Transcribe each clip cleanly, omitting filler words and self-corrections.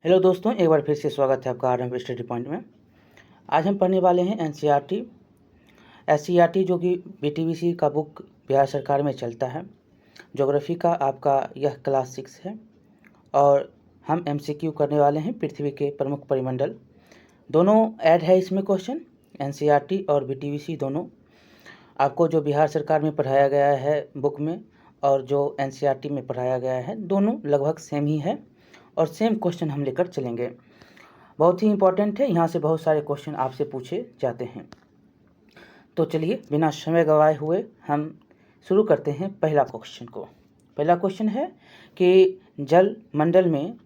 Hello दोस्तों, एक बार फिर से स्वागत है आपका आरएम स्टडी पॉइंट में। आज हम पढ़ने वाले हैं एनसीईआरटी एससीईआरटी जो कि बीटीबीसी का बुक बिहार सरकार में चलता है। ज्योग्राफी का आपका यह क्लास 6 है और हम एमसीक्यू करने वाले हैं। पृथ्वी के प्रमुख परिमंडल दोनों ऐड है इसमें क्वेश्चन। एनसीईआरटी और बीटीबीसी दोनों आपको जो बिहार सरकार में पढ़ाया गया है बुक में और जो एनसीईआरटी में पढ़ाया गया है, दोनों लगभग सेम ही है और सेम क्वेश्चन हम लेकर चलेंगे। बहुत ही इंपॉर्टेंट है, यहाँ से बहुत सारे क्वेश्चन आपसे पूछे जाते हैं। तो चलिए बिना समय गवाए हुए हम शुरू करते हैं पहला क्वेश्चन को। पहला क्वेश्चन है कि जल मंडल में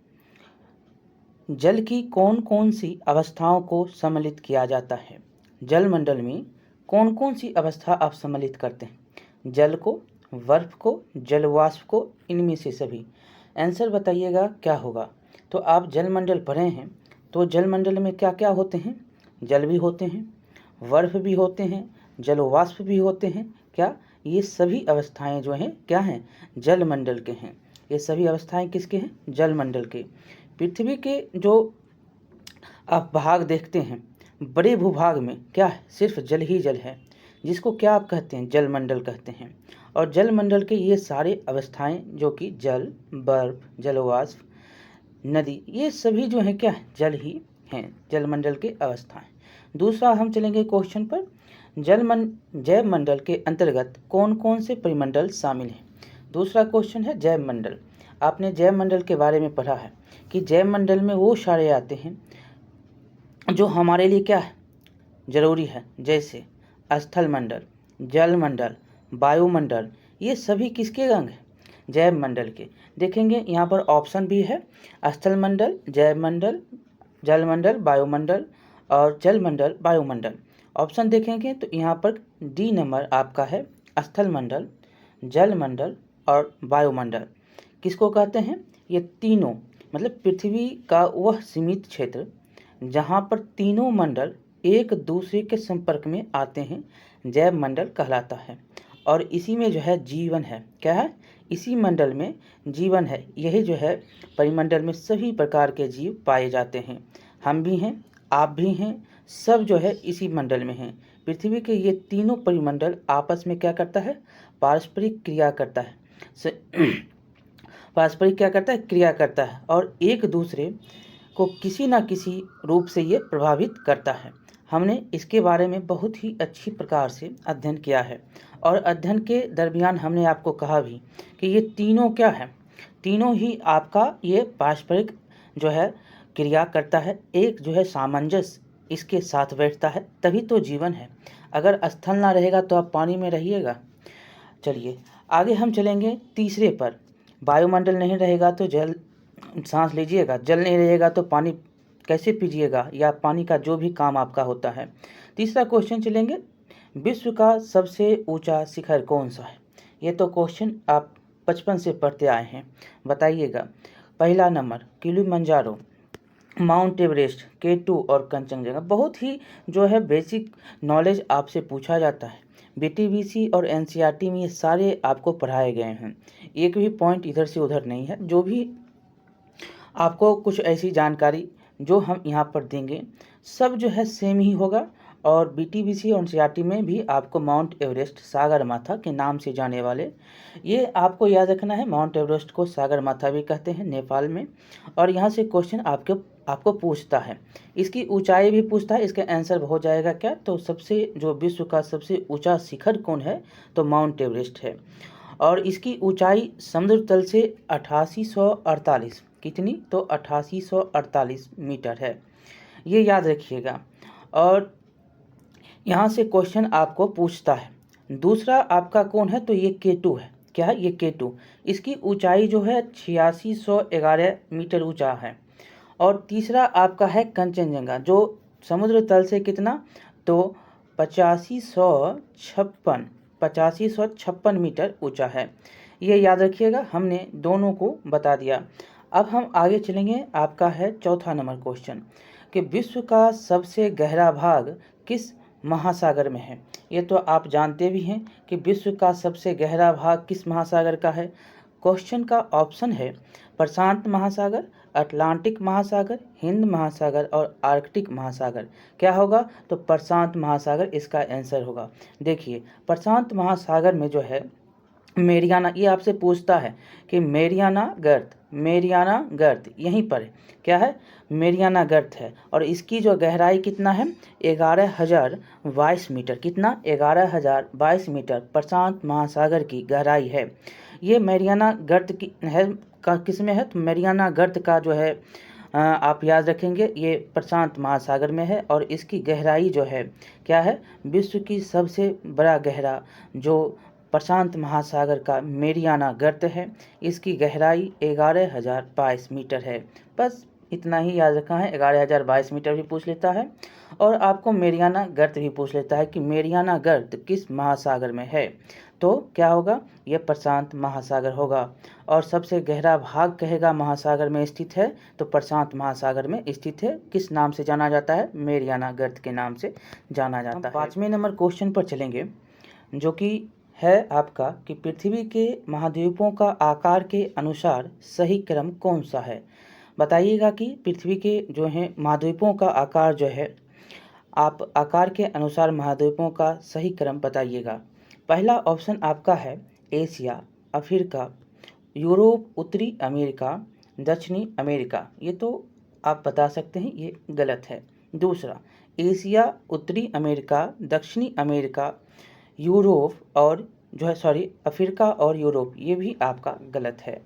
जल की कौन कौन सी अवस्थाओं को सम्मिलित किया जाता है। जल मंडल में कौन कौन सी अवस्था आप सम्मिलित करते हैं? जल को, बर्फ को, जलवाष्प को, इनमें से सभी। आंसर बताइएगा क्या होगा। तो आप जलमंडल पढ़े हैं, तो जलमंडल में क्या क्या होते हैं? जल भी होते हैं, बर्फ भी होते हैं, जलवाष्प भी होते हैं। क्या ये सभी अवस्थाएं जो हैं क्या हैं? जलमंडल के हैं। ये सभी अवस्थाएं किसके हैं? जलमंडल के। पृथ्वी के जो आप भाग देखते हैं, बड़े भूभाग में क्या है? सिर्फ जल ही जल है, जिसको क्या आप कहते हैं? जलमंडल कहते हैं। और जलमंडल के ये सारे अवस्थाएं जो कि जल, बर्फ, जलवाष्प, नदी, ये सभी जो हैं क्या है? जल ही हैं, जलमंडल के अवस्थाएं। दूसरा हम चलेंगे क्वेश्चन पर। जैव मंडल के अंतर्गत कौन कौन से परिमंडल शामिल हैं? दूसरा क्वेश्चन है जैव मंडल। आपने जैव मंडल के बारे में पढ़ा है कि जैव मंडल में वो सारे आते हैं जो हमारे लिए क्या है? जरूरी है, जैसे स्थल मंडल, जल मंडल, वायुमंडल, ये सभी किसके अंग हैं? जैव मंडल के। देखेंगे यहाँ पर ऑप्शन भी है, स्थल मंडल, जैव मंडल, जल मंडल, वायुमंडल और जल मंडल, वायुमंडल। ऑप्शन देखेंगे तो यहाँ पर डी नंबर आपका है स्थल मंडल, जल मंडल और वायुमंडल। किसको कहते हैं? ये तीनों, मतलब पृथ्वी का वह सीमित क्षेत्र जहाँ पर तीनों मंडल एक दूसरे के संपर्क में आते हैं, जैव मंडल कहलाता है। और इसी में जो है जीवन है। क्या है? इसी मंडल में जीवन है। यही जो है परिमंडल में सभी प्रकार के जीव पाए जाते हैं। हम भी हैं, आप भी हैं, सब जो है इसी मंडल में हैं। पृथ्वी के ये तीनों परिमंडल आपस में क्या करता है? पारस्परिक क्रिया करता है। पारस्परिक क्या करता है? क्रिया करता है और एक दूसरे को किसी न किसी रूप से ये प्रभावित करता है। हमने इसके बारे में बहुत ही अच्छी प्रकार से अध्ययन किया है और अध्ययन के दरमियान हमने आपको कहा भी कि ये तीनों क्या है? तीनों ही आपका ये पारस्परिक जो है क्रिया करता है। एक जो है सामंजस्य इसके साथ बैठता है, तभी तो जीवन है। अगर स्थल ना रहेगा तो आप पानी में रहिएगा। चलिए आगे हम चलेंगे तीसरे पर। वायुमंडल नहीं रहेगा तो जल सांस लीजिएगा, जल नहीं रहेगा तो पानी कैसे पीजिएगा, या पानी का जो भी काम आपका होता है। तीसरा क्वेश्चन चलेंगे, विश्व का सबसे ऊंचा शिखर कौन सा है? ये तो क्वेश्चन आप बचपन से पढ़ते आए हैं, बताइएगा। पहला number Kilimanjaro, mount Everest, K2 और कंचनजंगा। बहुत ही जो है बेसिक नॉलेज आपसे पूछा जाता है। बीटीबीसी और एनसीईआरटी में ये सारे आपको पढ़ाए गए हैं, एक भी पॉइंट इधर से उधर नहीं है। जो भी आपको कुछ ऐसी जानकारी जो हम यहाँ पर देंगे, सब जो है सेम ही होगा। और बीटीबीसी और एनसीईआरटी में भी आपको माउंट एवरेस्ट, सागरमाथा के नाम से जाने वाले, ये आपको याद रखना है। माउंट एवरेस्ट को सागरमाथा भी कहते हैं नेपाल में। और यहाँ से क्वेश्चन आपको पूछता है, इसकी ऊंचाई भी पूछता है। इसका आंसर हो जाएगा क्या? तो सबसे जो विश्व का सबसे ऊंचा शिखर कौन है? तो माउंट एवरेस्ट है। और इसकी ऊंचाई समुद्र तल से 8848, कितनी? तो 8848 मीटर है, ये याद रखिएगा। और यहाँ से क्वेश्चन आपको पूछता है। दूसरा आपका कौन है? तो ये K2 है। क्या है? ये K2। इसकी ऊंचाई जो है 8611 मीटर ऊंचा है। और तीसरा आपका है कंचनजंगा, जो समुद्र तल से कितना? तो 8556 मीटर ऊंचा है। ये याद रखिएगा, हमने दोनों को बता दिया। अब हम आगे चलेंगे। आपका है चौथा नंबर क्वेश्चन कि विश्व का सबसे गहरा भाग किस महासागर में है? ये तो आप जानते भी हैं कि विश्व का सबसे गहरा भाग किस महासागर का है। क्वेश्चन का ऑप्शन है प्रशांत महासागर, अटलांटिक महासागर, हिंद महासागर और आर्कटिक महासागर। क्या होगा? तो प्रशांत महासागर इसका आंसर होगा। देखिए प्रशांत महासागर में जो है मेरियाना, ये आपसे पूछता है कि मेरियाना गर्त यहीं पर है। क्या है? मेरियाना गर्त है और इसकी जो गहराई कितना है? 11,022 मीटर। कितना? 11,022 मीटर प्रशांत महासागर की गहराई है। ये मेरियाना गर्त की है किस में है? तो मेरियाना गर्त का जो है आप याद रखेंगे ये प्रशांत महासागर में है और इसकी गहराई जो है क्या है? विश्व की सबसे बड़ा गहरा जो प्रशांत महासागर का मेरियाना गर्त है, इसकी गहराई 11,022 मीटर है। बस इतना ही याद रखना है। 11,022 मीटर भी पूछ लेता है और आपको मेरियाना गर्त भी पूछ लेता है कि मेरियाना गर्त किस महासागर में है। तो क्या होगा? ये प्रशांत महासागर होगा। और सबसे गहरा भाग कहेगा महासागर में स्थित है तो प्रशांत महासागर में स्थित है। किस नाम से जाना जाता है? मेरियाना गर्त के नाम से जाना जाता है। 5वें नंबर क्वेश्चन पर चलेंगे, जो कि है आपका कि पृथ्वी के महाद्वीपों का आकार के अनुसार सही क्रम कौन सा है? बताइएगा कि पृथ्वी के जो हैं महाद्वीपों का आकार जो है, आप आकार के अनुसार महाद्वीपों का सही क्रम बताइएगा। पहला ऑप्शन आपका है एशिया, अफ्रीका, यूरोप, उत्तरी अमेरिका, दक्षिणी अमेरिका। ये तो आप बता सकते हैं ये गलत है। दूसरा, एशिया, उत्तरी अमेरिका, दक्षिणी अमेरिका, यूरोप और जो है अफ्रीका और यूरोप, ये भी आपका गलत है।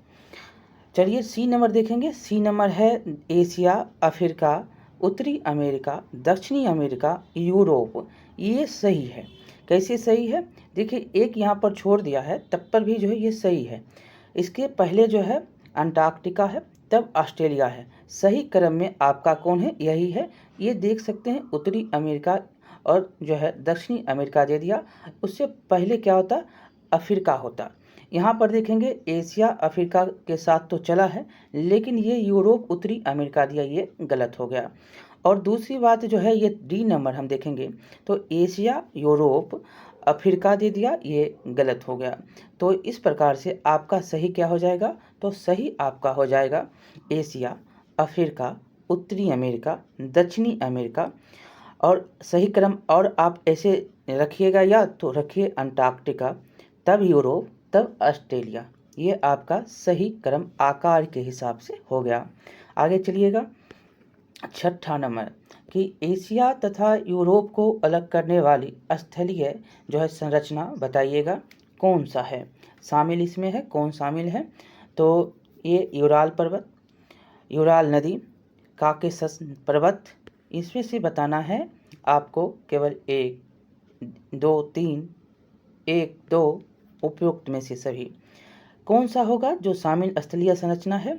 चलिए सी नंबर देखेंगे। सी नंबर है एशिया, अफ्रीका, उत्तरी अमेरिका, दक्षिणी अमेरिका, यूरोप। ये सही है। कैसे सही है? देखिए एक यहाँ पर छोड़ दिया है, तब पर भी जो है ये सही है। इसके पहले जो है अंटार्कटिका है, तब ऑस्ट्रेलिया है। सही क्रम में आपका कौन है? यही है। ये देख सकते हैं उत्तरी अमेरिका और जो है दक्षिणी अमेरिका दे दिया, उससे पहले क्या होता? अफ्रीका होता। यहाँ पर देखेंगे एशिया अफ्रीका के साथ तो चला है, लेकिन ये यूरोप उत्तरी अमेरिका दिया, ये गलत हो गया। और दूसरी बात जो है ये डी नंबर हम देखेंगे तो एशिया, यूरोप, अफ्रीका दे दिया, ये गलत हो गया। तो इस प्रकार से आपका सही क्या हो जाएगा? तो सही आपका हो जाएगा एशिया, अफ्रीका, उत्तरी अमेरिका, दक्षिणी अमेरिका। और सही क्रम और आप ऐसे रखिएगा या तो रखिए अंटार्कटिका, तब यूरोप, तब ऑस्ट्रेलिया। ये आपका सही क्रम आकार के हिसाब से हो गया। आगे चलिएगा। 6ठा नंबर कि एशिया तथा यूरोप को अलग करने वाली स्थलीय जो है संरचना बताइएगा कौन सा है? शामिल इसमें है, कौन शामिल है? तो ये यूराल पर्वत, यूराल नदी, काकेशस पर्वत, इसमें से बताना है आपको केवल 1, 2, 3, 1, 2 उपयुक्त में से सभी कौन सा होगा जो शामिल स्थलीय संरचना है?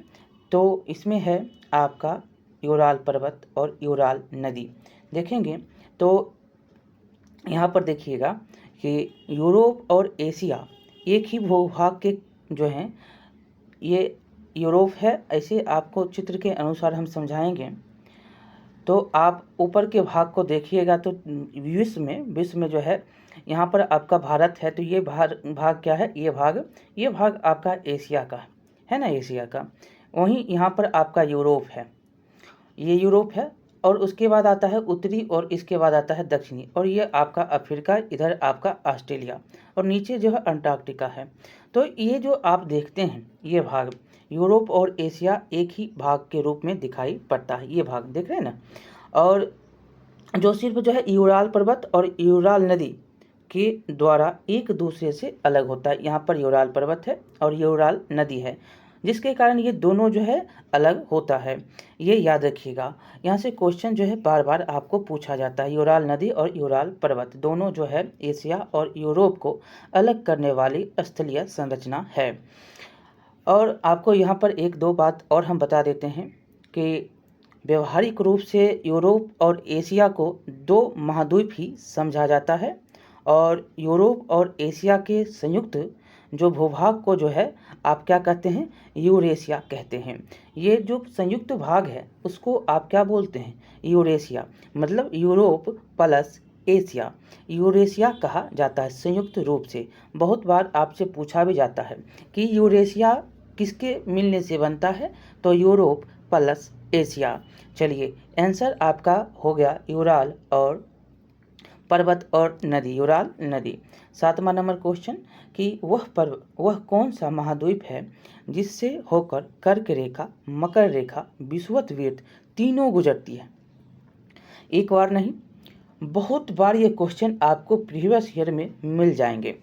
तो इसमें है आपका यूराल पर्वत और यूराल नदी। देखेंगे तो यहाँ पर देखिएगा कि यूरोप और एशिया एक ही भूभाग के जो हैं, ये यूरोप है। ऐसे आपको चित्र के अनुसार हम समझाएंगे। तो आप ऊपर के भाग को देखिएगा तो विश्व में जो है यहाँ पर आपका भारत है, तो ये भाग क्या है? ये भाग आपका एशिया का है ना, एशिया का। वहीं यहाँ पर आपका यूरोप है, ये यूरोप है। और उसके बाद आता है उत्तरी और इसके बाद आता है दक्षिणी, और ये आपका अफ्रीका, इधर आपका ऑस्ट्रेलिया और नीचे जो है अंटार्कटिका है। तो ये जो आप देखते हैं ये भाग यूरोप और एशिया एक ही भाग के रूप में दिखाई पड़ता है। ये भाग देख रहे हैं ना। और जो सिर्फ जो है यूराल पर्वत और यूराल नदी के द्वारा एक दूसरे से अलग होता है। यहाँ पर यूराल पर्वत है और यूराल नदी है, जिसके कारण ये दोनों जो है अलग होता है। ये याद रखिएगा। यहाँ से क्वेश्चन जो है बार बार आपको पूछा जाता है। यूराल नदी और यूराल पर्वत दोनों जो है एशिया और यूरोप को अलग करने वाली स्थलीय संरचना है। और आपको यहाँ पर 1-2 बात और हम बता देते हैं कि व्यवहारिक रूप से यूरोप और एशिया को 2 महाद्वीप ही समझा जाता है, और यूरोप और एशिया के संयुक्त जो भूभाग को जो है आप क्या कहते हैं? यूरेशिया कहते हैं। ये जो संयुक्त भाग है उसको आप क्या बोलते हैं? यूरेशिया, मतलब यूरोप प्लस एशिया, यूरेशिया कहा जाता है संयुक्त रूप से। बहुत बार आपसे पूछा भी जाता है कि यूरेशिया किसके मिलने से बनता है? तो यूरोप प्लस एशिया। चलिए आंसर आपका हो गया यूराल और पर्वत और नदी, यूराल नदी। 7वां नंबर क्वेश्चन कि वह कौन सा महाद्वीप है जिससे होकर कर्क रेखा, मकर रेखा, विषुवत तीनों गुजरती है। एक बार नहीं, बहुत बार ये क्वेश्चन आपको प्रीवियस ईयर में मिल जाएंगे।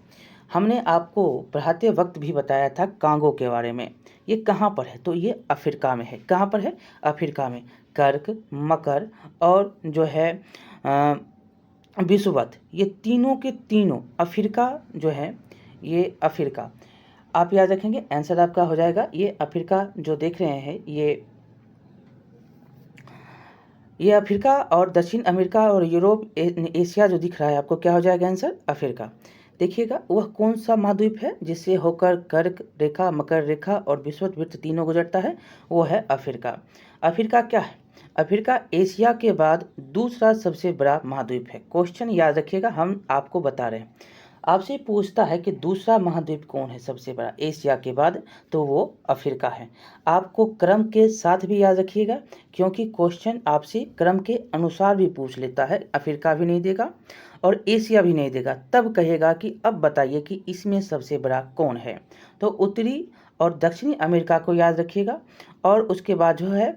हमने आपको पढ़ाते वक्त भी बताया था कांगो के बारे में। ये कहाँ पर है? तो ये अफ्रीका में है। कहाँ पर है? अफ्रीका में। कर्क, मकर और जो है विषुवत, ये तीनों के तीनों अफ्रीका जो है, ये अफ्रीका आप याद रखेंगे। आंसर आपका हो जाएगा ये अफ्रीका जो देख रहे हैं, ये अफ्रीका और दक्षिण अमेरिका और यूरोप एशिया जो दिख रहा है आपको, क्या हो जाएगा आंसर? अफ्रीका। देखिएगा वह कौन सा महाद्वीप है जिससे होकर कर्क रेखा, मकर रेखा और विषुवत तीनों गुजरता है? वो है अफ्रीका। अफ्रीका क्या है? अफ्रीका एशिया के बाद दूसरा सबसे बड़ा महाद्वीप है। क्वेश्चन याद रखिएगा, हम आपको बता रहे हैं। आपसे पूछता है कि दूसरा महाद्वीप कौन है सबसे बड़ा एशिया के बाद, तो वो अफ्रीका है। आपको क्रम के साथ भी याद रखिएगा, क्योंकि क्वेश्चन आपसे क्रम के अनुसार भी पूछ लेता है। अफ्रीका भी नहीं देगा और एशिया भी नहीं देगा, तब कहेगा कि अब बताइए कि इसमें सबसे बड़ा कौन है। तो उत्तरी और दक्षिणी अमेरिका को याद रखिएगा, और उसके बाद जो है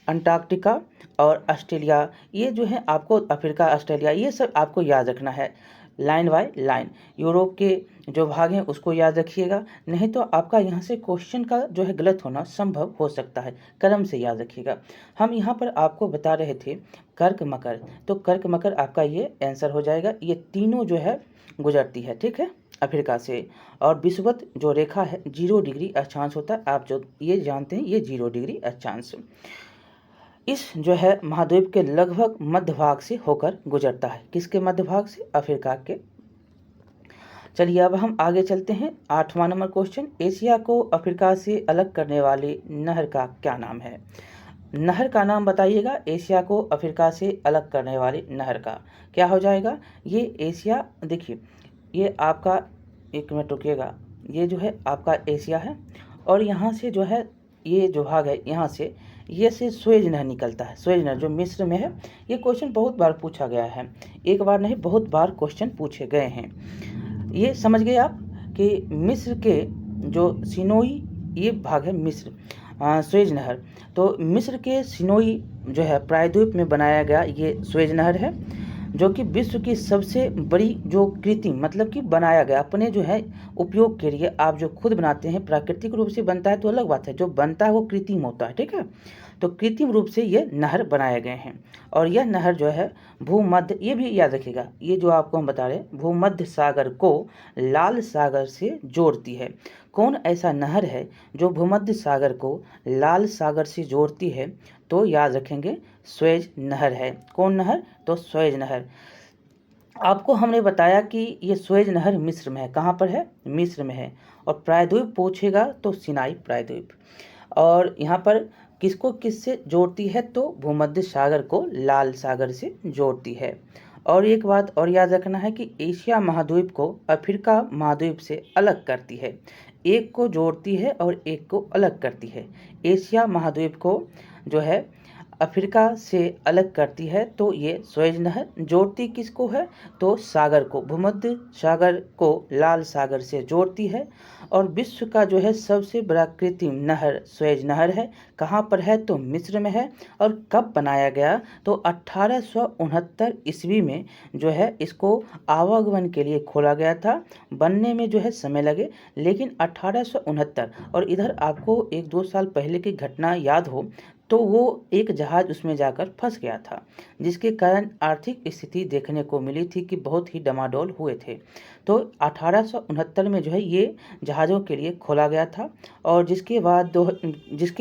अंटार्कटिका और ऑस्ट्रेलिया, ये जो है आपको अफ्रीका, ऑस्ट्रेलिया, ये सब आपको याद रखना है लाइन बाय लाइन। यूरोप के जो भाग हैं उसको याद रखिएगा, नहीं तो आपका यहाँ से क्वेश्चन का जो है गलत होना संभव हो सकता है। क्रम से याद रखिएगा। हम यहाँ पर आपको बता रहे थे कर्क मकर, तो कर्क मकर आपका ये आंसर हो जाएगा। ये तीनों जो है गुजरती है, ठीक है, अफ्रीका से। और विषुवत जो रेखा है 0 डिग्री अक्षांश होता है, आप जो ये जानते हैं, ये 0 डिग्री अक्षांश इस जो है महाद्वीप के लगभग मध्य भाग से होकर गुजरता है। किसके मध्य भाग से? अफ्रीका के। चलिए अब हम आगे चलते हैं। 8वां नंबर क्वेश्चन, एशिया को अफ्रीका से अलग करने वाली नहर का क्या नाम है? नहर का नाम बताइएगा। एशिया को अफ्रीका से अलग करने वाली नहर का क्या हो जाएगा? ये एशिया, देखिए ये आपका, एक मिनट रुकिएगा, ये जो है आपका एशिया है, और यहाँ से जो है ये जो भाग है, यहाँ से ये से सुएज नहर निकलता है। सुएज नहर जो मिस्र में है। ये क्वेश्चन बहुत बार पूछा गया है, एक बार नहीं बहुत बार क्वेश्चन पूछे गए हैं। ये समझ गए आप कि मिस्र के जो सिनोई ये भाग है, मिस्र सुएज नहर, तो मिस्र के सिनोई जो है प्रायद्वीप में बनाया गया ये सुएज नहर है, जो कि विश्व की सबसे बड़ी जो कृत्रिम, मतलब कि बनाया गया अपने जो है उपयोग के लिए। आप जो खुद बनाते हैं प्राकृतिक रूप से बनता है तो अलग बात है, जो बनता है वो कृत्रिम होता है, ठीक है। तो कृत्रिम रूप से ये नहर बनाए गए हैं, और यह नहर जो है भूमध्य, ये भी याद रखिएगा, ये जो आपको हम बता रहे हैं भूमध्य सागर को लाल सागर से जोड़ती है। कौन ऐसा नहर है जो भूमध्य सागर को लाल सागर से जोड़ती है? तो याद रखेंगे सुएज नहर है। कौन नहर? तो सुएज नहर। आपको हमने बताया कि ये सुएज नहर मिस्र में है। कहाँ पर है? मिस्र में है। और प्रायद्वीप पूछेगा तो सिनाई प्रायद्वीप। और यहाँ पर किसको किससे जोड़ती है? तो भूमध्य सागर को लाल सागर से जोड़ती है। और एक बात और याद रखना है कि एशिया महाद्वीप को अफ्रीका महाद्वीप से अलग करती है। एक को जोड़ती है और एक को अलग करती है। एशिया महाद्वीप को जो है अफ्रीका से अलग करती है, तो ये सुएज नहर। जोड़ती किसको है? तो सागर को, भूमध्य सागर को लाल सागर से जोड़ती है। और विश्व का जो है सबसे बड़ा कृत्रिम नहर सुएज नहर है। कहाँ पर है? तो मिस्र में है। और कब बनाया गया? तो 1869 ईस्वी में जो है इसको आवागमन के लिए खोला गया था। बनने में जो है समय लगे, लेकिन 1869, और इधर आपको 1-2 साल पहले की घटना याद हो तो वो एक जहाज़ उसमें जाकर फंस गया था, जिसके कारण आर्थिक स्थिति देखने को मिली थी कि बहुत ही डमाडोल हुए थे। तो 1869 में जो है ये जहाज़ों के लिए खोला गया था, और जिसके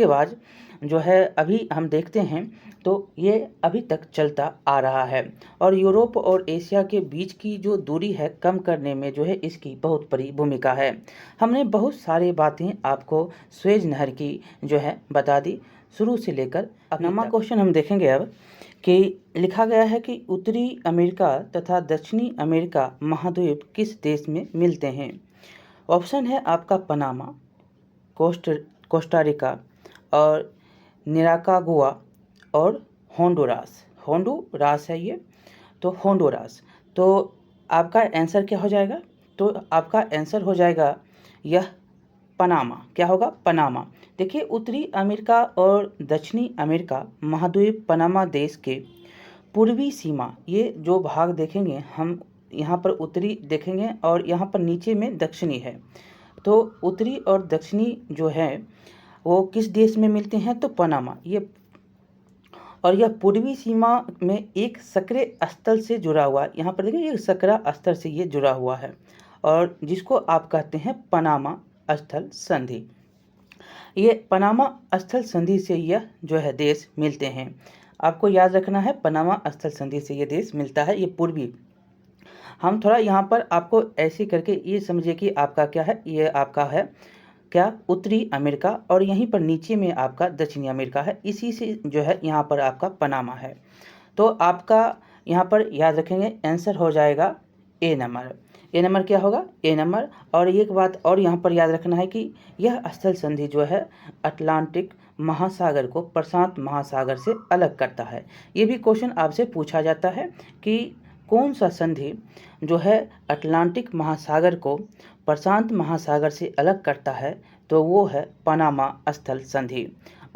बाद जो है अभी हम देखते हैं तो ये अभी तक चलता आ रहा है। और यूरोप और एशिया के बीच की जो दूरी है कम करने में जो है इसकी बहुत बड़ी भूमिका है। हमने बहुत सारी बातें आपको सुएज नहर की जो है बता दी, शुरू से लेकर अब। नवा क्वेश्चन हम देखेंगे अब कि लिखा गया है कि उत्तरी अमेरिका तथा दक्षिणी अमेरिका महाद्वीप किस देश में मिलते हैं? ऑप्शन है आपका पनामा, कोस्टारिका और निराकागुआ और होंडुरास। होंडुरास है ये, तो होंडुरास। तो आपका आंसर क्या हो जाएगा? तो आपका आंसर हो जाएगा यह पनामा। क्या होगा? पनामा। देखिए, उत्तरी अमेरिका और दक्षिणी अमेरिका महाद्वीप पनामा देश के पूर्वी सीमा, ये जो भाग देखेंगे हम, यहाँ पर उत्तरी देखेंगे और यहाँ पर नीचे में दक्षिणी है। तो उत्तरी और दक्षिणी जो है वो किस देश में मिलते हैं? तो पनामा। ये और यह पूर्वी सीमा में एक सक्रिय स्थल से जुड़ा हुआ, यहाँ पर देखिए एक सक्रिय स्थल से ये जुड़ा हुआ है, और जिसको आप कहते हैं पनामा स्थल संधि। ये पनामा स्थल संधि से यह जो है देश मिलते हैं। आपको याद रखना है, पनामा स्थल संधि से ये देश मिलता है। ये पूर्वी, हम थोड़ा यहाँ पर आपको ऐसे करके ये समझिए कि आपका क्या है, ये आपका है क्या? उत्तरी अमेरिका, और यहीं पर नीचे में आपका दक्षिणी अमेरिका है। इसी से जो है यहाँ पर आपका पनामा है। तो आपका यहाँ पर याद रखेंगे, आंसर हो जाएगा ए नंबर। ए नंबर क्या होगा? ए नंबर। और एक बात और यहाँ पर याद रखना है कि यह स्थल संधि जो है अटलांटिक महासागर को प्रशांत महासागर से अलग करता है। ये भी क्वेश्चन आपसे पूछा जाता है कि कौन सा संधि जो है अटलांटिक महासागर को प्रशांत महासागर से अलग करता है? तो वो है पनामा स्थल संधि।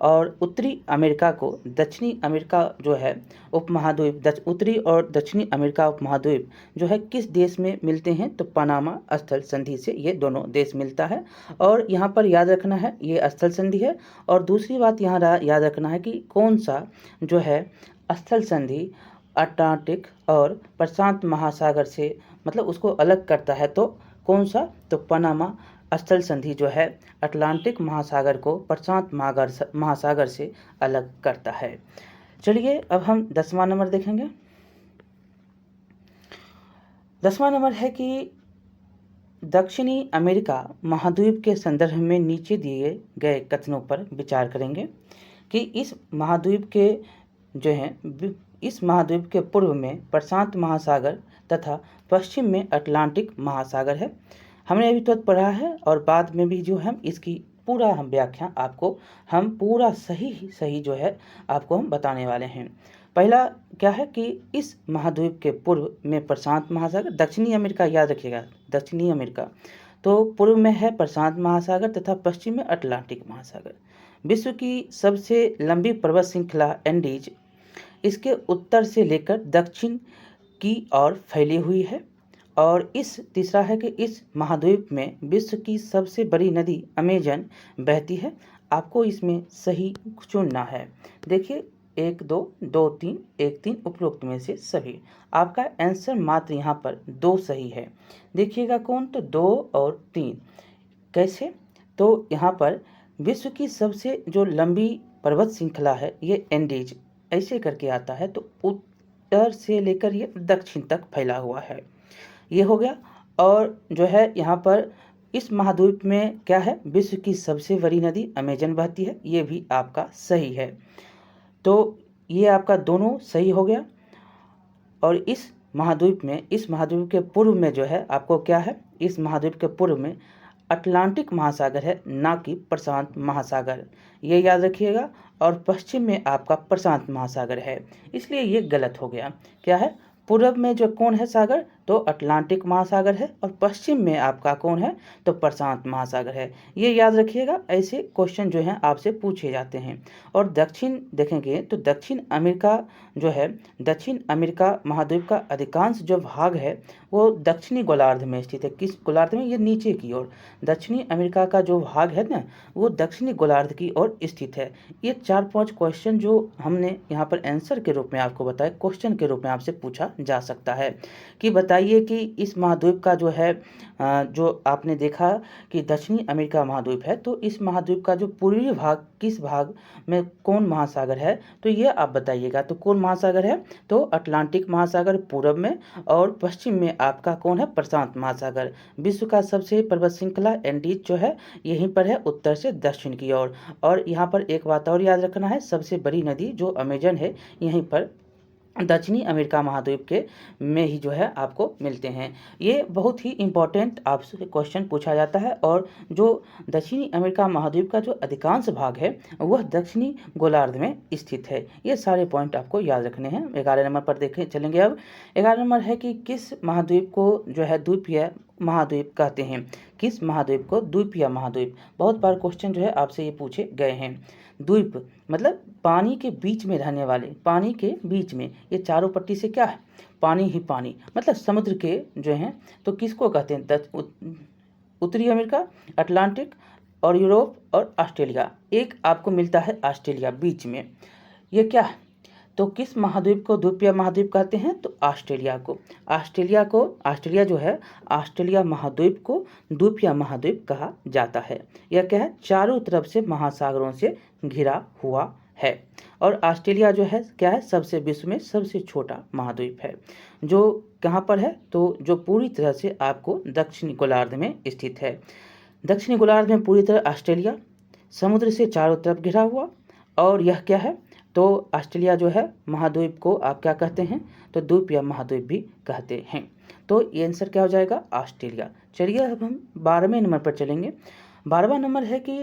और उत्तरी अमेरिका को दक्षिणी अमेरिका जो है उपमहाद्वीप, उत्तरी और दक्षिणी अमेरिका उपमहाद्वीप जो है किस देश में मिलते हैं? तो पनामा स्थल संधि से ये दोनों देश मिलता है। और यहाँ पर याद रखना है ये स्थल संधि है। और दूसरी बात यहाँ याद रखना है कि कौन सा जो है स्थल संधि अटलांटिक और प्रशांत महासागर से मतलब उसको अलग करता है। तो कौन सा? तो पनामा स्थल संधि जो है अटलांटिक महासागर को प्रशांत महासागर से अलग करता है। चलिए अब हम 10वां नंबर देखेंगे। 10वां नंबर है कि दक्षिणी अमेरिका महाद्वीप के संदर्भ में नीचे दिए गए कथनों पर विचार करेंगे कि इस महाद्वीप के पूर्व में प्रशांत महासागर तथा पश्चिम में अटलांटिक महासागर है। हमने अभी तक पढ़ा है और बाद में भी जो हम इसकी पूरा हम व्याख्या आपको हम पूरा सही जो है आपको हम बताने वाले हैं। पहला क्या है कि इस महाद्वीप के पूर्व में प्रशांत महासागर, दक्षिणी अमेरिका याद रखिएगा, दक्षिणी अमेरिका तो पूर्व में है प्रशांत महासागर तथा पश्चिम में अटलांटिक महासागर। विश्व की सबसे लंबी पर्वत श्रृंखला एंडीज इसके उत्तर से लेकर दक्षिण की ओर फैली हुई है। और इस तीसरा है कि इस महाद्वीप में विश्व की सबसे बड़ी नदी अमेजन बहती है। आपको इसमें सही चुनना है। देखिए 1 2 2 3 1 3 उपरोक्त में से सभी। आपका आंसर मात्र यहाँ पर 2 सही है। देखिएगा कौन? तो 2 और 3। कैसे? तो यहाँ पर विश्व की सबसे जो लंबी पर्वत श्रृंखला है ये एंडीज ऐसे करके आता है, तो उत्तर से लेकर ये दक्षिण तक फैला हुआ है। ये हो गया। और जो है यहाँ पर इस महाद्वीप में क्या है? विश्व की सबसे बड़ी नदी अमेजन बहती है। ये भी आपका सही है। तो ये आपका दोनों सही हो गया। और इस महाद्वीप के पूर्व में जो है आपको क्या है? इस महाद्वीप के पूर्व में अटलांटिक महासागर है, ना कि प्रशांत महासागर, ये याद रखिएगा। और पश्चिम में आपका प्रशांत महासागर है, इसलिए ये गलत हो गया। क्या है? पूर्व में जो कौन है सागर? तो अटलांटिक महासागर है, और पश्चिम में आपका कौन है? तो प्रशांत महासागर है। ये याद रखिएगा, ऐसे क्वेश्चन जो हैं आपसे पूछे जाते हैं। और दक्षिण देखेंगे तो दक्षिण अमेरिका जो है, दक्षिण अमेरिका महाद्वीप का अधिकांश जो भाग है वो दक्षिणी गोलार्ध में स्थित है। किस गोलार्ध में? ये नीचे की ओर। दक्षिणी अमेरिका का जो भाग है ना, वो दक्षिणी गोलार्ध की ओर स्थित है। ये 4-5 क्वेश्चन जो हमने यहाँ पर आंसर के रूप में आपको बताया, क्वेश्चन के रूप में आपसे पूछा जा सकता है कि बताइए कि इस महाद्वीप का जो है जो आपने देखा कि दक्षिणी अमेरिका महाद्वीप है, तो इस महाद्वीप का जो पूर्वी भाग, किस भाग में कौन महासागर है? तो ये आप बताइएगा। तो कौन महासागर है? तो अटलांटिक महासागर पूर्व में, और पश्चिम में आपका कौन है? प्रशांत महासागर। विश्व का सबसे पर्वत श्रृंखला एंडीज जो है यहीं पर है, उत्तर से दक्षिण की ओर। और यहाँ पर एक बात और याद रखना है, सबसे बड़ी नदी जो अमेजन है यहीं पर दक्षिणी अमेरिका महाद्वीप के में ही जो है आपको मिलते हैं। ये बहुत ही इम्पोर्टेंट आपसे क्वेश्चन पूछा जाता है। और जो दक्षिणी अमेरिका महाद्वीप का जो अधिकांश भाग है वह दक्षिणी गोलार्ध में स्थित है। ये सारे पॉइंट आपको याद रखने हैं। 11 नंबर पर देखें चलेंगे। अब 11 नंबर है कि किस महाद्वीप को जो है द्वीपीय महाद्वीप कहते हैं। किस महाद्वीप को द्वीपीय महाद्वीप। बहुत बार क्वेश्चन जो है आपसे ये पूछे गए हैं। द्वीप मतलब पानी के बीच में रहने वाले, पानी के बीच में, ये चारों पट्टी से क्या है, पानी ही पानी, मतलब समुद्र के जो हैं। तो किसको कहते हैं, उत्तरी अमेरिका, अटलांटिक और यूरोप और ऑस्ट्रेलिया। एक आपको मिलता है ऑस्ट्रेलिया बीच में, ये क्या है। तो किस महाद्वीप को द्वीपीय महाद्वीप कहते हैं, तो ऑस्ट्रेलिया को। ऑस्ट्रेलिया जो है, ऑस्ट्रेलिया महाद्वीप को द्वीपीय महाद्वीप कहा जाता है। यह क्या है, चारों तरफ से महासागरों से घिरा हुआ है। और ऑस्ट्रेलिया जो है क्या है, सबसे विश्व में सबसे छोटा महाद्वीप है, जो कहाँ पर है, तो जो पूरी तरह से आपको दक्षिणी गोलार्ध में स्थित है। दक्षिणी गोलार्ध में पूरी तरह ऑस्ट्रेलिया समुद्र से चारों तरफ घिरा हुआ। और यह क्या है, तो ऑस्ट्रेलिया जो है महाद्वीप को आप क्या कहते हैं, तो द्वीपीय महाद्वीप भी कहते हैं। तो ये आंसर क्या हो जाएगा, ऑस्ट्रेलिया। चलिए अब हम 12वें नंबर पर चलेंगे। 12वां नंबर है कि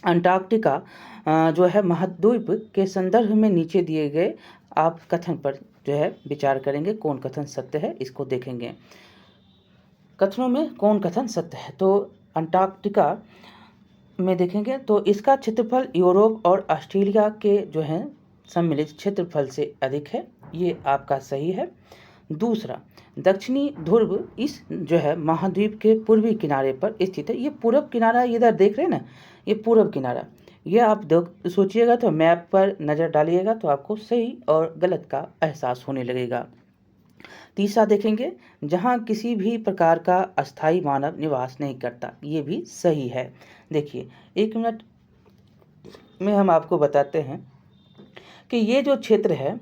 अंटार्कटिका जो है महाद्वीप के संदर्भ में नीचे दिए गए आप कथन पर जो है विचार करेंगे। कौन कथन सत्य है, इसको देखेंगे। कथनों में कौन कथन सत्य है, तो अंटार्कटिका में देखेंगे तो इसका क्षेत्रफल यूरोप और ऑस्ट्रेलिया के जो है सम्मिलित क्षेत्रफल से अधिक है, ये आपका सही है। दूसरा, दक्षिणी ध्रुव इस जो है महाद्वीप के पूर्वी किनारे पर स्थित है। ये पूर्व किनारा इधर देख रहे हैं ना, ये पूर्व किनारा, ये आप सोचिएगा तो मैप पर नज़र डालिएगा तो आपको सही और गलत का एहसास होने लगेगा। तीसरा देखेंगे, जहाँ किसी भी प्रकार का अस्थायी मानव निवास नहीं करता, ये भी सही है। देखिए 1 मिनट में हम आपको बताते हैं कि ये जो क्षेत्र है,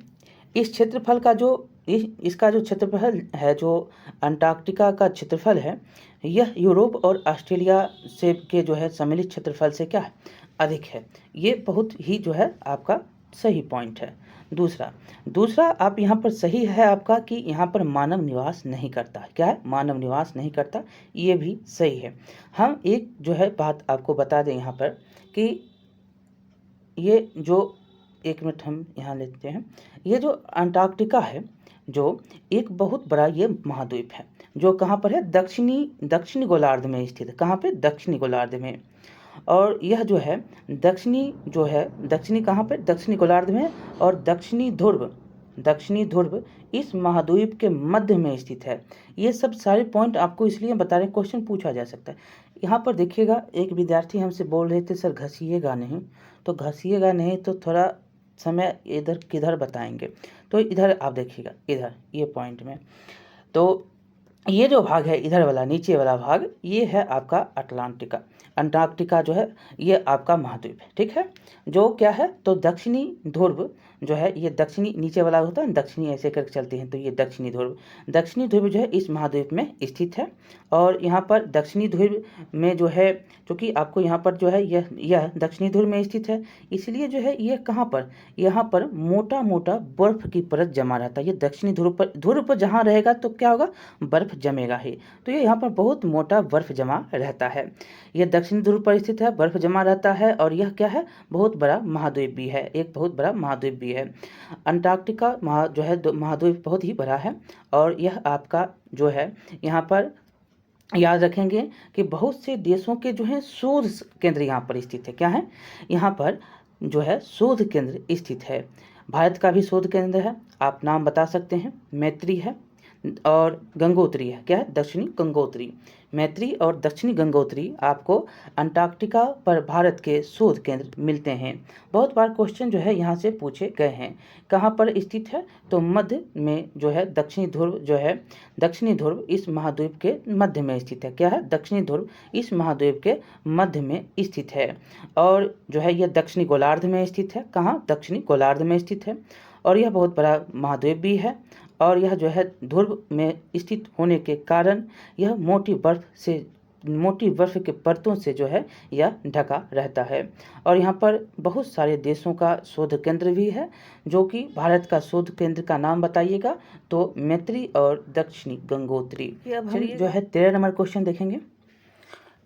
इस क्षेत्रफल का जो इसका जो क्षेत्रफल है, जो अंटार्कटिका का क्षेत्रफल है, यह यूरोप और ऑस्ट्रेलिया से के जो है सम्मिलित क्षेत्रफल से क्या है, अधिक है। ये बहुत ही जो है आपका सही पॉइंट है। दूसरा आप यहाँ पर सही है आपका कि यहाँ पर मानव निवास नहीं करता। क्या है, मानव निवास नहीं करता, ये भी सही है। हम एक जो है बात आपको बता दें यहाँ पर कि ये जो 1 मिनट हम यहाँ लेते हैं, ये जो अंटार्कटिका है जो एक बहुत बड़ा ये महाद्वीप है, जो कहाँ पर है, दक्षिणी गोलार्ध में स्थित है। कहाँ पे, दक्षिणी गोलार्ध में। और यह जो है दक्षिणी कहाँ पे, दक्षिणी गोलार्ध में। और दक्षिणी ध्रुव इस महाद्वीप के मध्य में स्थित है। ये सब सारे पॉइंट आपको इसलिए बता रहे हैं, क्वेश्चन पूछा जा सकता है। यहाँ पर देखिएगा, एक विद्यार्थी हमसे बोल रहे थे सर घसीएगा नहीं, तो घसीएगा नहीं तो थोड़ा समय इधर किधर बताएंगे, तो इधर आप देखिएगा, इधर ये पॉइंट में। तो ये जो भाग है इधर वाला, नीचे वाला भाग, ये है आपका अंटार्कटिका जो है ये आपका महाद्वीप है, ठीक है। जो क्या है, तो दक्षिणी ध्रुव जो है, ये दक्षिणी नीचे वाला होता है, दक्षिणी ऐसे करके चलते हैं, तो ये दक्षिणी ध्रुव जो है इस महाद्वीप में स्थित है। और यहाँ पर दक्षिणी ध्रुव में जो है, क्योंकि आपको यहाँ पर जो है यह दक्षिणी ध्रुव में स्थित है, इसलिए जो है ये कहाँ पर, यहाँ पर मोटा मोटा बर्फ की परत जमा रहता है। ये दक्षिणी ध्रुव पर जहाँ रहेगा तो क्या होगा, बर्फ जमेगा ही। तो ये यहाँ पर बहुत मोटा बर्फ जमा रहता है। यह दक्षिणी ध्रुव पर स्थित है, बर्फ जमा रहता है। और यह क्या है, बहुत बड़ा महाद्वीप भी है, एक बहुत बड़ा महाद्वीप भी है। अंटार्कटिका जो है महाद्वीप बहुत ही बड़ा है। और यह आपका जो है यहाँ पर याद रखेंगे कि बहुत से देशों के जो है शोध केंद्र यहाँ पर स्थित है। क्या है, यहाँ पर जो है शोध केंद्र स्थित है। भारत का भी शोध केंद्र है, आप नाम बता सकते हैं, मैत्री है और गंगोत्री है। क्या है, दक्षिणी गंगोत्री। मैत्री और दक्षिणी गंगोत्री आपको अंटार्कटिका पर भारत के शोध केंद्र मिलते हैं। बहुत बार क्वेश्चन जो है यहाँ से पूछे गए हैं। कहाँ पर स्थित है, तो मध्य में जो है दक्षिणी ध्रुव इस महाद्वीप के मध्य में स्थित है। क्या है, दक्षिणी ध्रुव इस महाद्वीप के मध्य में स्थित है। और जो है यह दक्षिणी गोलार्ध में स्थित है। कहाँ, दक्षिणी गोलार्ध में स्थित है। और यह बहुत बड़ा महाद्वीप भी है। और यह जो है ध्रुव में स्थित होने के कारण यह मोटी बर्फ से मोटी बर्फ़ के परतों से जो है यह ढका रहता है। और यहाँ पर बहुत सारे देशों का शोध केंद्र भी है, जो कि भारत का शोध केंद्र का नाम बताइएगा तो मैत्री और दक्षिणी गंगोत्री। अब हम जो है 13 नंबर क्वेश्चन देखेंगे।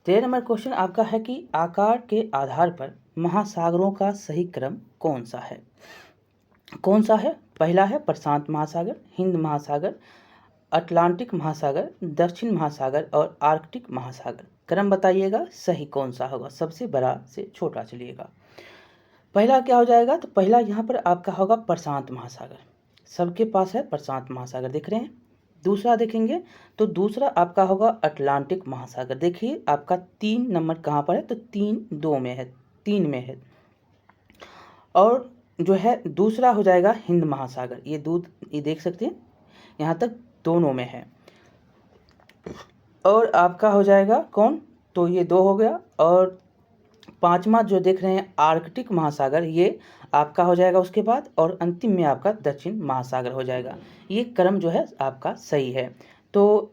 13 नंबर क्वेश्चन आपका है कि आकार के आधार पर महासागरों का सही क्रम कौन सा है? कौन सा है? पहला है प्रशांत महासागर, हिंद महासागर, अटलांटिक महासागर, दक्षिण महासागर और आर्कटिक महासागर। क्रम बताइएगा सही कौन सा होगा, सबसे बड़ा से छोटा चलिएगा। पहला क्या हो जाएगा? तो पहला यहाँ पर आपका होगा प्रशांत महासागर, सबके पास है प्रशांत महासागर, देख रहे हैं। दूसरा देखेंगे तो दूसरा आपका होगा अटलांटिक महासागर। देखिए आपका 3 नंबर कहाँ पर है? तो 3 में है। और जो है दूसरा हो जाएगा हिंद महासागर, ये देख सकते हैं यहाँ तक दोनों में है। और आपका हो जाएगा कौन? तो ये 2 हो गया। और पांचवा जो देख रहे हैं आर्कटिक महासागर, ये आपका हो जाएगा उसके बाद। और अंतिम में आपका दक्षिण महासागर हो जाएगा। ये क्रम जो है आपका सही है। तो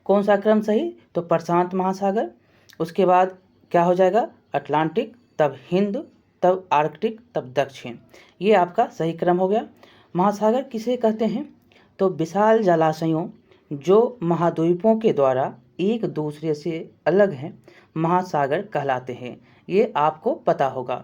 कौन सा क्रम सही? तो प्रशांत महासागर, उसके बाद क्या हो जाएगा? अटलांटिक, तब हिंद, तब आर्कटिक, तब दक्षिण। ये आपका सही क्रम हो गया। महासागर किसे कहते हैं? तो विशाल जलाशयों जो महाद्वीपों के द्वारा एक दूसरे से अलग हैं, महासागर कहलाते हैं। ये आपको पता होगा।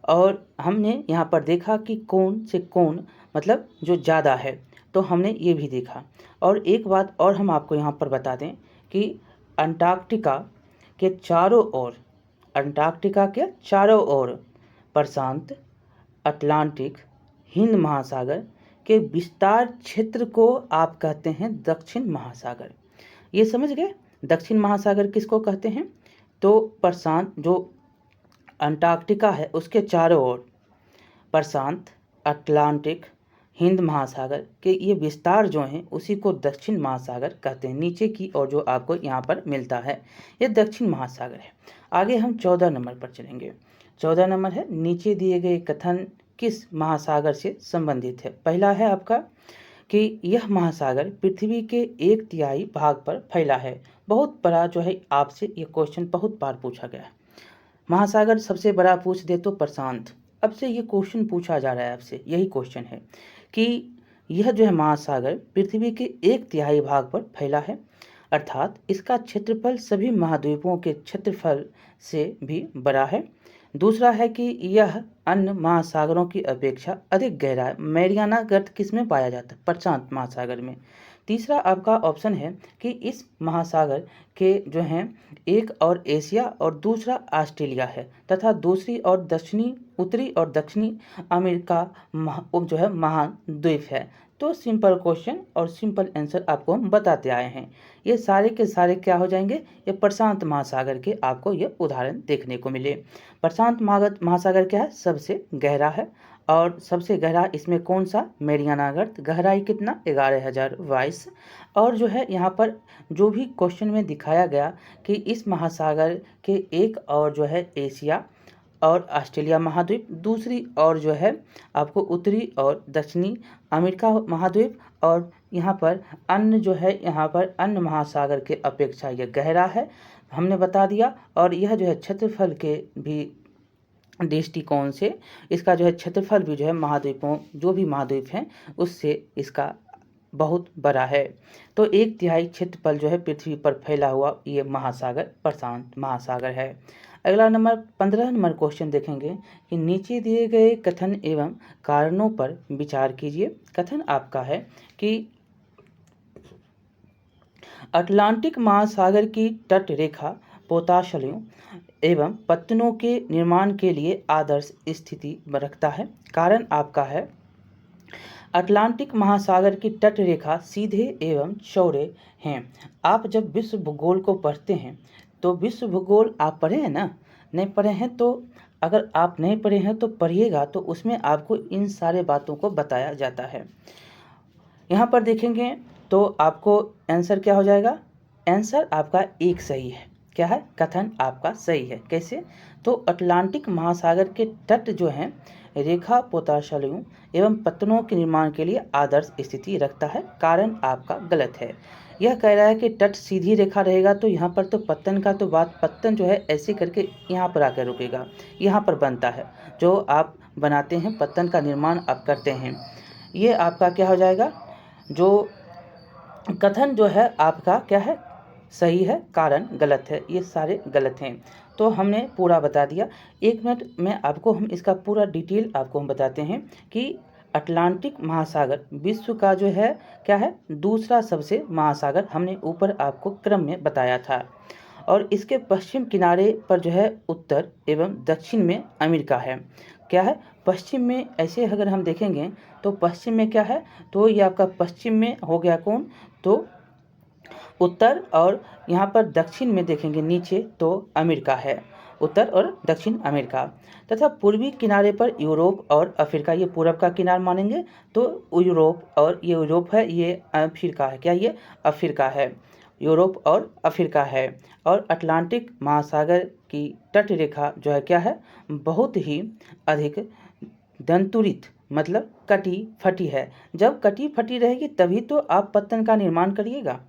और हमने यहाँ पर देखा कि कौन से कौन मतलब जो ज़्यादा है, तो हमने ये भी देखा। और एक बात और हम आपको यहाँ पर बता दें कि अंटार्कटिका के चारों ओर प्रशांत, अटलांटिक, हिंद महासागर के विस्तार क्षेत्र को आप कहते हैं दक्षिण महासागर। ये समझ गए? दक्षिण महासागर किसको कहते हैं? तो प्रशांत, जो अंटार्कटिका है उसके चारों ओर प्रशांत, अटलांटिक, हिंद महासागर के ये विस्तार जो हैं उसी को दक्षिण महासागर कहते हैं। नीचे की ओर जो आपको यहाँ पर मिलता है ये दक्षिण महासागर है। आगे हम 14 नंबर पर चलेंगे। 14 नंबर है नीचे दिए गए कथन किस महासागर से संबंधित है? पहला है आपका कि यह महासागर पृथ्वी के 1/3 भाग पर फैला है। बहुत बड़ा जो है आपसे ये क्वेश्चन बहुत बार पूछा गया है। महासागर सबसे बड़ा पूछ दे तो प्रशांत। अब से ये क्वेश्चन पूछा जा रहा है आपसे, यही क्वेश्चन है कि यह जो है महासागर पृथ्वी के 1/3 भाग पर फैला है, अर्थात इसका क्षेत्रफल सभी महाद्वीपों के क्षेत्रफल से भी बड़ा है। दूसरा है कि यह अन्य महासागरों की अपेक्षा अधिक गहरा है। मैरियाना गर्त किस में पाया जाता है? प्रशांत महासागर में। तीसरा आपका ऑप्शन है कि इस महासागर के जो हैं एक और एशिया और दूसरा ऑस्ट्रेलिया है, तथा दूसरी और उत्तरी और दक्षिणी अमेरिका जो है महाद्वीप है। तो सिंपल क्वेश्चन और सिंपल आंसर आपको हम बताते आए हैं। ये सारे के सारे क्या हो जाएंगे? ये प्रशांत महासागर के आपको ये उदाहरण देखने को मिले। प्रशांत महासागर क्या है? सबसे गहरा है। और सबसे गहरा इसमें कौन सा? मैरियाना गर्त। गहराई कितना? 11,022। और जो है यहाँ पर जो भी क्वेश्चन में दिखाया गया कि इस महासागर के एक और जो है एशिया और ऑस्ट्रेलिया महाद्वीप, दूसरी और जो है आपको उत्तरी और दक्षिणी अमेरिका महाद्वीप, और यहाँ पर अन्य जो है यहाँ पर अन्य महासागर के अपेक्षा यह गहरा है, हमने बता दिया। और यह जो है क्षेत्रफल के भी दृष्टिकोण से इसका जो है क्षेत्रफल भी जो है महाद्वीपों जो भी महाद्वीप हैं उससे इसका बहुत बड़ा है। तो 1/3 क्षेत्रफल जो है पृथ्वी पर फैला हुआ ये महासागर प्रशांत महासागर है। अगला नंबर 15 नंबर क्वेश्चन देखेंगे कि नीचे दिए गए कथन एवं कारणों पर विचार कीजिए। कथन आपका है कि अटलांटिक महासागर की तट रेखा पोताशलियों एवं पत्तनों के निर्माण के लिए आदर्श स्थिति रखता है। कारण आपका है अटलांटिक महासागर की तट रेखा सीधे एवं चौड़े हैं। आप जब विश्व भूगोल को पढ़ते हैं तो विश्व भूगोल आप पढ़े हैं ना? नहीं पढ़े हैं तो अगर आप नहीं पढ़े हैं तो पढ़िएगा, तो उसमें आपको इन सारे बातों को बताया जाता है। यहाँ पर देखेंगे तो आपको आंसर क्या हो जाएगा? आंसर आपका एक सही है। क्या है? कथन आपका सही है। कैसे? तो अटलांटिक महासागर के तट जो हैं रेखा पोताशलियों एवं पत्तनों के निर्माण के लिए आदर्श स्थिति रखता है। कारण आपका गलत है। यह कह रहा है कि तट सीधी रेखा रहेगा तो यहाँ पर तो पत्तन का तो बात, पत्तन जो है ऐसे करके यहाँ पर आकर रुकेगा, यहाँ पर बनता है। जो आप बनाते हैं पत्तन का निर्माण आप करते हैं, ये आपका क्या हो जाएगा, जो कथन जो है आपका क्या है, सही है, कारण गलत है, ये सारे गलत हैं। तो हमने पूरा बता दिया। 1 मिनट में आपको हम इसका पूरा डिटेल आपको हम बताते हैं कि अटलांटिक महासागर विश्व का जो है क्या है, दूसरा सबसे महासागर, हमने ऊपर आपको क्रम में बताया था। और इसके पश्चिम किनारे पर जो है उत्तर एवं दक्षिण में अमेरिका है। क्या है, पश्चिम में ऐसे अगर हम देखेंगे तो पश्चिम में क्या है, तो ये आपका पश्चिम में हो गया कौन, तो उत्तर, और यहाँ पर दक्षिण में देखेंगे नीचे तो अमेरिका है, उत्तर और दक्षिण अमेरिका। तथा पूर्वी किनारे पर यूरोप और अफ्रीका, ये पूरब का किनारा मानेंगे तो यूरोप, और ये यूरोप है, ये अफ्रीका है, क्या ये अफ्रीका है, यूरोप और अफ्रीका है। और अटलांटिक महासागर की तट रेखा जो है क्या है, बहुत ही अधिक दंतुरित, मतलब कटी फटी है। जब कटी फटी रहेगी तभी तो आप पत्तन का निर्माण करिएगा,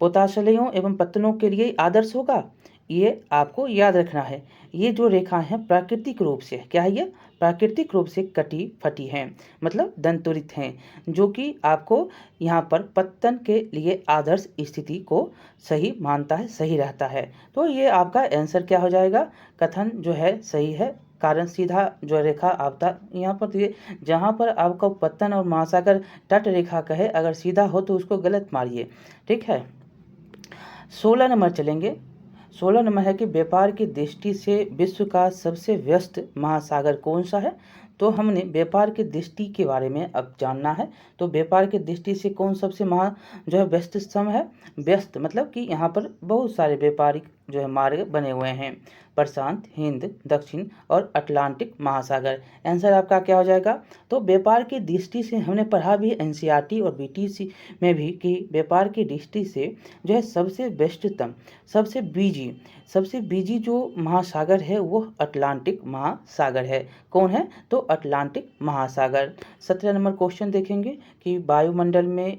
पोताशलयों एवं पत्तनों के लिए आदर्श होगा। ये आपको याद रखना है। ये जो रेखा है प्राकृतिक रूप से क्या है, ये प्राकृतिक रूप से कटी फटी हैं, मतलब दंतुरित हैं, जो कि आपको यहाँ पर पत्तन के लिए आदर्श स्थिति को सही मानता है, सही रहता है। तो ये आपका आंसर क्या हो जाएगा, कथन जो है सही है, कारण सीधा जो रेखा आपका यहाँ पर, ये जहाँ पर आपका पत्तन और महासागर तट रेखा कहे, अगर सीधा हो तो उसको गलत मारिए, ठीक है। 16 नंबर चलेंगे। 16 नंबर है कि व्यापार की दृष्टि से विश्व का सबसे व्यस्त महासागर कौन सा है। तो हमने व्यापार की दृष्टि के बारे में अब जानना है। तो व्यापार की दृष्टि से कौन सबसे जो है व्यस्त स्तंभ है, व्यस्त मतलब कि यहाँ पर बहुत सारे व्यापारिक जो है मार्ग बने हुए हैं, प्रशांत, हिंद, दक्षिण और अटलांटिक महासागर। आंसर आपका क्या हो जाएगा, तो व्यापार की दृष्टि से हमने पढ़ा भी एनसीईआरटी और बीटीसी में भी कि व्यापार की दृष्टि से जो है सबसे व्यस्ततम, सबसे बिजी जो महासागर है वो अटलांटिक महासागर है। कौन है, तो अटलांटिक महासागर। 17 नंबर क्वेश्चन देखेंगे कि वायुमंडल में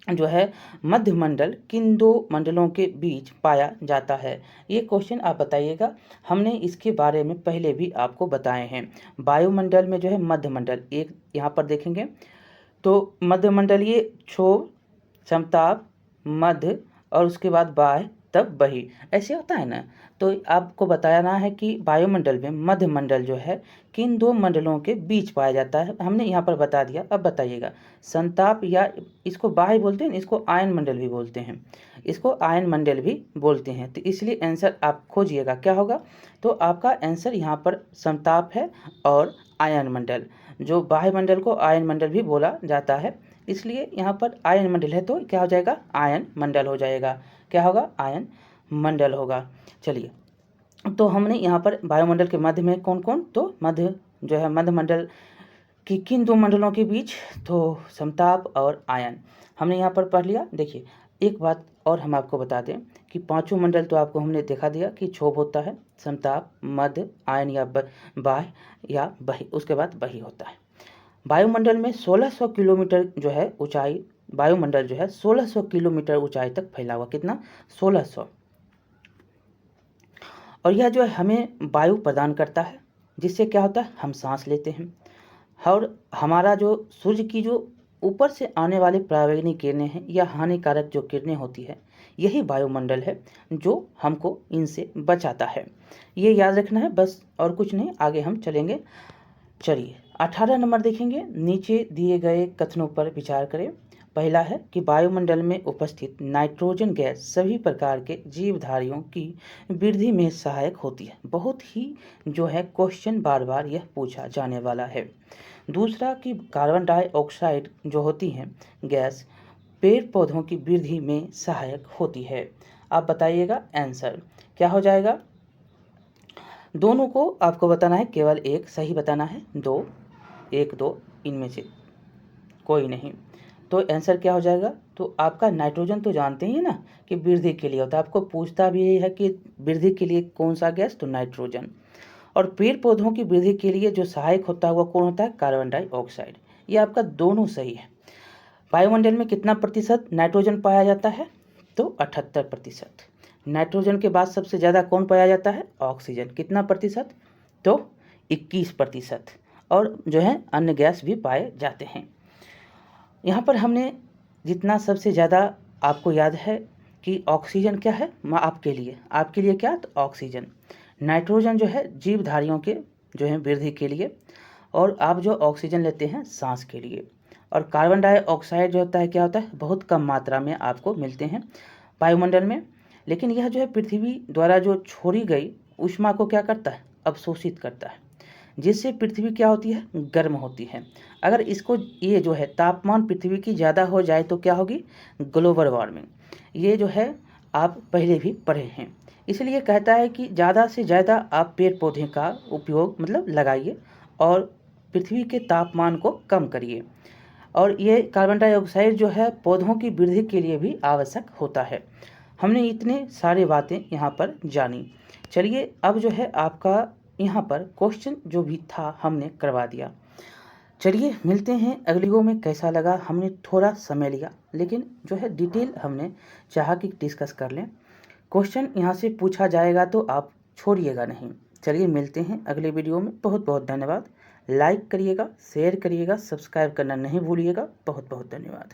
जो है मध्यमंडल किन दो मंडलों के बीच पाया जाता है। ये क्वेश्चन आप बताइएगा, हमने इसके बारे में पहले भी आपको बताए हैं। वायुमंडल में जो है मध्यमंडल, एक यहाँ पर देखेंगे तो मध्यमंडल ये क्षोभ, समताप, मध्य और उसके बाद बाह्य, तब बही, ऐसे होता है ना। तो आपको बताना है कि वायुमंडल में मध्यमंडल जो है किन दो मंडलों के बीच पाया जाता है, हमने यहाँ पर बता दिया। अब बताइएगा, संताप, या इसको बाह्य बोलते हैं, इसको आयन मंडल भी बोलते हैं, इसको आयन मंडल भी बोलते हैं। तो इसलिए आंसर आप खोजिएगा क्या होगा, तो आपका आंसर यहाँ पर संताप है और आयन मंडल। जो बाह्य मंडल को आयन मंडल भी बोला जाता है, इसलिए यहाँ पर आयन मंडल है तो क्या हो जाएगा, आयन मंडल हो जाएगा। क्या होगा, आयन मंडल होगा। चलिए, तो हमने यहाँ पर वायुमंडल के मध्य में कौन कौन, तो मध्य जो है मध्य मंडल की किन दो मंडलों के बीच, तो समताप और आयन हमने यहाँ पर पढ़ लिया। देखिए एक बात और हम आपको बता दें कि पांचों मंडल तो आपको हमने दिखा दिया कि क्षोभ होता है, समताप, मध्य, आयन या बाह्य या बही, उसके बाद बही होता है। वायुमंडल में 1600 किलोमीटर जो है ऊंचाई, वायुमंडल जो है 1600 किलोमीटर ऊंचाई तक फैला हुआ, कितना, 1600। और यह जो है हमें वायु प्रदान करता है, जिससे क्या होता है, हम सांस लेते हैं। और हमारा जो सूर्य की जो ऊपर से आने वाली पराबैंगनी किरणें हैं या हानिकारक जो किरणें होती है, यही वायुमंडल है जो हमको इनसे बचाता है। ये याद रखना है बस, और कुछ नहीं, आगे हम चलेंगे। चलिए 18 नंबर देखेंगे, नीचे दिए गए कथनों पर विचार करें। पहला है कि वायुमंडल में उपस्थित नाइट्रोजन गैस सभी प्रकार के जीवधारियों की वृद्धि में सहायक होती है। बहुत ही जो है क्वेश्चन बार बार यह पूछा जाने वाला है। दूसरा कि कार्बन डाइऑक्साइड जो होती है गैस, पेड़ पौधों की वृद्धि में सहायक होती है। आप बताइएगा आंसर क्या हो जाएगा। दोनों को आपको बताना है, केवल एक सही बताना है, दो, एक दो इनमें से कोई नहीं। तो आंसर क्या हो जाएगा, तो आपका नाइट्रोजन तो जानते ही ना कि वृद्धि के लिए होता है, आपको पूछता भी यही है कि वृद्धि के लिए कौन सा गैस, तो नाइट्रोजन। और पेड़ पौधों की वृद्धि के लिए जो सहायक होता है वो कौन होता है, कार्बन डाइऑक्साइड। ये आपका दोनों सही है। वायुमंडल में कितना प्रतिशत नाइट्रोजन पाया जाता है? तो 78%। नाइट्रोजन के बाद सबसे ज़्यादा कौन पाया जाता है? ऑक्सीजन। कितना प्रतिशत? तो 21%। और जो है अन्य गैस भी पाए जाते हैं। यहाँ पर हमने जितना सबसे ज़्यादा आपको याद है कि ऑक्सीजन क्या है आपके लिए क्या? तो ऑक्सीजन। नाइट्रोजन जो है जीवधारियों के जो है वृद्धि के लिए, और आप जो ऑक्सीजन लेते हैं सांस के लिए। और कार्बन डाइऑक्साइड जो होता है क्या होता है? बहुत कम मात्रा में आपको मिलते हैं वायुमंडल में, लेकिन यह जो है पृथ्वी द्वारा जो छोड़ी गई ऊष्मा को क्या करता है? अवशोषित करता है, जिससे पृथ्वी क्या होती है? गर्म होती है। अगर इसको ये जो है तापमान पृथ्वी की ज़्यादा हो जाए तो क्या होगी? Global warming. ये जो है आप पहले भी पढ़े हैं। इसलिए कहता है कि ज़्यादा से ज़्यादा आप पेड़ पौधे का उपयोग मतलब लगाइए और पृथ्वी के तापमान को कम करिए। और ये कार्बन डाइऑक्साइड जो है पौधों की वृद्धि के लिए भी आवश्यक होता है। हमने इतने सारे बातें यहाँ पर जानी। चलिए अब जो है आपका यहाँ पर क्वेश्चन जो भी था हमने करवा दिया। चलिए मिलते हैं अगली वीडियो में। कैसा लगा? हमने थोड़ा समय लिया, लेकिन जो है डिटेल हमने चाहा कि डिस्कस कर लें। क्वेश्चन यहाँ से पूछा जाएगा तो आप छोड़िएगा नहीं। चलिए मिलते हैं अगले वीडियो में। बहुत बहुत धन्यवाद। लाइक करिएगा, शेयर करिएगा, सब्सक्राइब करना नहीं भूलिएगा। बहुत बहुत धन्यवाद।